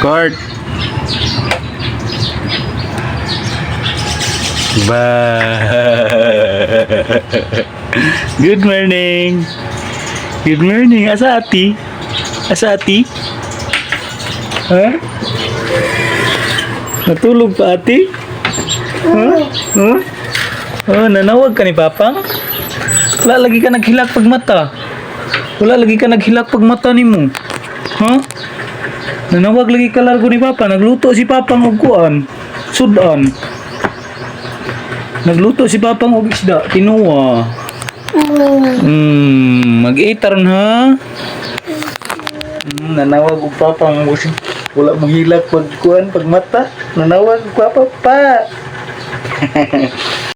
Court. Ba. Good morning. Good morning. Asa ati? Asa ati? Ha? Natulog pa ati? Ha? Ha? Oh, nanawag ka ni Papa? Wala lagi ka naghilak pag mata. Wala lagi ka naghilak pag mata nimo. Ha? Nanawag lagi ka largo ni Papa. Nagluto si Papa ng uguan. Sudan. Nagluto si Papa ng isda. Tinuwa. Mag-iitaron ha. Nanawag og Papa ng musik. Wala mong hilak pag kuan pag mata. Nanawag og Papa pa.